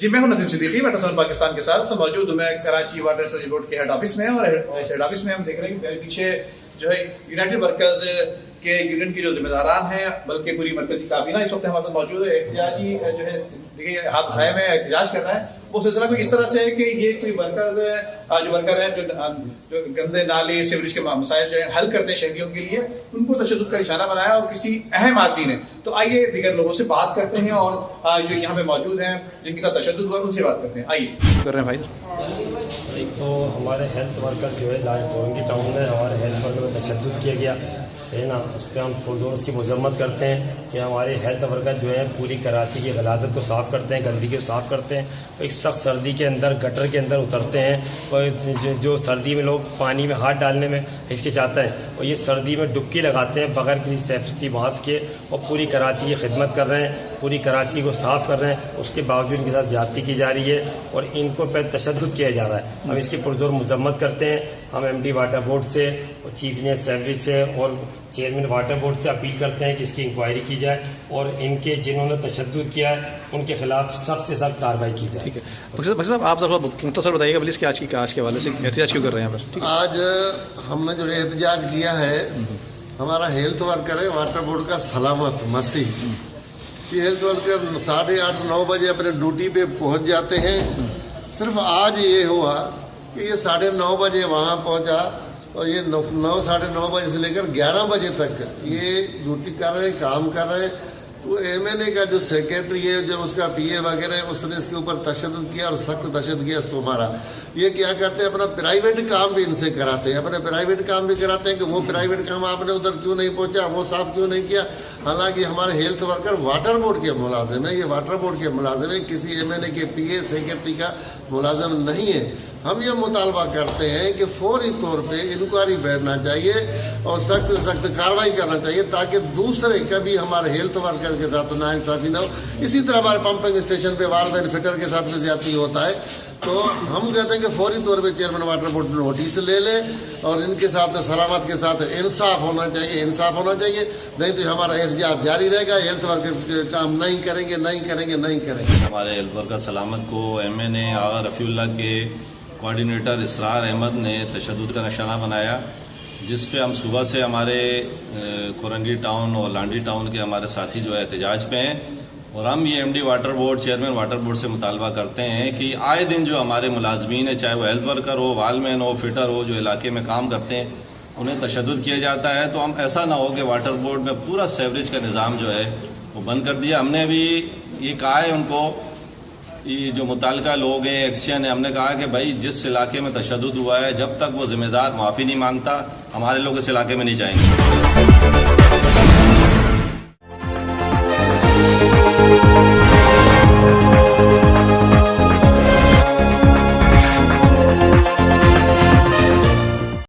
جی میں ہوں Nadeem Siddiqui water civil Pakistan کے ساتھ موجود ہوں میں کراچی واٹر ریسرچ بورڈ کے ہیڈ آفس میں، اور ہیڈ آفس میں ہم دیکھ رہے ہیں کہ پیچھے جو ہے یونائٹڈ ورکرز کے یونین کے جو ذمہ داران ہیں، بلکہ پوری مرکزی کابینہ اس وقت ہمارے ساتھ موجود ہے۔ احتجاجی جو ہے دیکھیے ہاتھ اٹھائے میں احتجاج کر رہا ہے، وہ سلسلہ کوئی اس طرح سے ہے کہ یہ کوئی ورکر ہیں جو گندے نالے سیوریج کے مسائل جو ہے حل کرتے ہیں شہریوں کے لیے، ان کو تشدد کا نشانہ بنایا اور کسی اہم آدمی نے۔ تو آئیے دیگر لوگوں سے بات کرتے ہیں اور جو یہاں پہ موجود ہیں جن کے ساتھ تشدد ہوا ان سے بات کرتے ہیں۔ آئیے کر رہے ہیں بھائی۔ ایک تو ہمارے ہیلتھ ورکر جو ہے کورنگی ٹاؤن میں ہمارے ہیلتھ ورکر میں تشدد کیا گیا، صحیح نا، اس پہ ہم پرزور اس کی مذمت کرتے ہیں کہ ہمارے ہیلتھ ورکر جو ہیں پوری کراچی کی غلاظت کو صاف کرتے ہیں، گندگی کو صاف کرتے ہیں، ایک سخت سردی کے اندر گٹر کے اندر اترتے ہیں، اور جو سردی میں لوگ پانی میں ہاتھ ڈالنے میں ہچکچاتے ہیں، اور یہ سردی میں ڈبکی لگاتے ہیں بغیر کسی سیفٹی ماسک کے، اور پوری کراچی کی خدمت کر رہے ہیں، پوری کراچی کو صاف کر رہے ہیں، اس کے باوجود ان کے ساتھ زیادتی کی جا رہی ہے اور ان کو پہ تشدد کیا جا رہا ہے۔ ہم اس کی پرزور مذمت کرتے ہیں۔ ہم ایم ڈی واٹر بورڈ سے اور چیف انجینئر سیوریج سے اور چیئرمین واٹر بورڈ سے اپیل کرتے ہیں کہ اس کی انکوائری کی جائے اور ان کے جنہوں نے تشدد کیا ہے ان کے خلاف سخت سے سخت کارروائی کی جائے۔ ٹھیک ہے بخش صاحب، آپ ذرا مختصر بتائیے گا پلیز کہ آج کے حوالے سے احتجاج کیوں کر رہے ہیں؟ آج ہم نے جو احتجاج کیا ہے، ہمارا ہیلتھ ورکر ہے واٹر بورڈ کا سلامت مسیح، یہ ہیلتھ ورکر 8:30-9 بجے اپنے ڈیوٹی پہ پہنچ جاتے ہیں۔ صرف آج یہ ہوا کہ یہ 9:30 بجے وہاں پہنچا اور یہ 9-9:30 بجے سے لے کر 11 بجے تک یہ ڈیوٹی کر رہے ہیں، کام کر رہے ہیں۔ تو ایم این اے کا جو سیکرٹری ہے، جب اس کا پی اے وغیرہ ہے، اس نے اس کے اوپر تشدد کیا اور سخت تشدد کیا، اس کو مارا۔ یہ کیا کرتے ہیں، اپنا پرائیویٹ کام بھی ان سے کراتے ہیں، اپنے پرائیویٹ کام بھی کراتے ہیں کہ وہ پرائیویٹ کام آپ نے ادھر کیوں نہیں پہنچا، وہ صاف کیوں نہیں کیا۔ حالانکہ ہمارے ہیلتھ ورکر واٹر بورڈ کے ملازم ہیں، یہ واٹر بورڈ کے ملازم ہیں، کسی ایم این اے کے پی اے سیکرٹری کا ملازم نہیں ہے۔ ہم یہ مطالبہ کرتے ہیں کہ فوری طور پہ انکوائری بیٹھنا چاہیے اور سخت سے سخت کارروائی کرنا چاہیے تاکہ دوسرے کبھی ہمارے ہیلتھ ورکر کے ساتھ ناانصافی نہ ہو۔ اسی طرح ہمارے پمپنگ اسٹیشن پہ وال مین فٹر کے ساتھ بھی زیادتی ہوتا ہے۔ تو ہم کہتے ہیں کہ فوری طور پہ چیئرمین واٹر بورڈ نوٹس لے لے اور ان کے ساتھ سلامت کے ساتھ انصاف ہونا چاہیے، انصاف ہونا چاہیے، نہیں تو ہمارا احتجاج جاری رہے گا۔ ہیلتھ ورکر کام نہیں کریں گے، نہیں کریں گے، نہیں کریں گے۔ ہمارے ہیلتھ ورکر سلامت کو ایم این اے آغا رفیع اللہ کے کوارڈینیٹر اسرار احمد نے تشدد کا نشانہ بنایا، جس پہ ہم صبح سے ہمارے کورنگی ٹاؤن اور لانڈی ٹاؤن کے ہمارے ساتھی جو ہے احتجاج پہ ہیں، اور ہم یہ M D water board, chairman water board سے مطالبہ کرتے ہیں کہ آئے دن جو ہمارے ملازمین ہیں، چاہے وہ ہیلتھ ورکر ہو، وال مین ہو، فٹر ہو، جو علاقے میں کام کرتے ہیں، انہیں تشدد کیا جاتا ہے۔ تو ہم ایسا نہ ہو کہ واٹر بورڈ میں پورا سیوریج کا نظام جو ہے وہ بند کر دیا۔ ہم نے بھی یہ کہا ہے ان کو، یہ جو متعلقہ لوگ ہیں، ایکشن ہے، ہم نے کہا کہ بھائی جس علاقے میں تشدد ہوا ہے، جب تک وہ ذمہ دار معافی نہیں مانگتا، ہمارے لوگ اس علاقے میں نہیں جائیں گے۔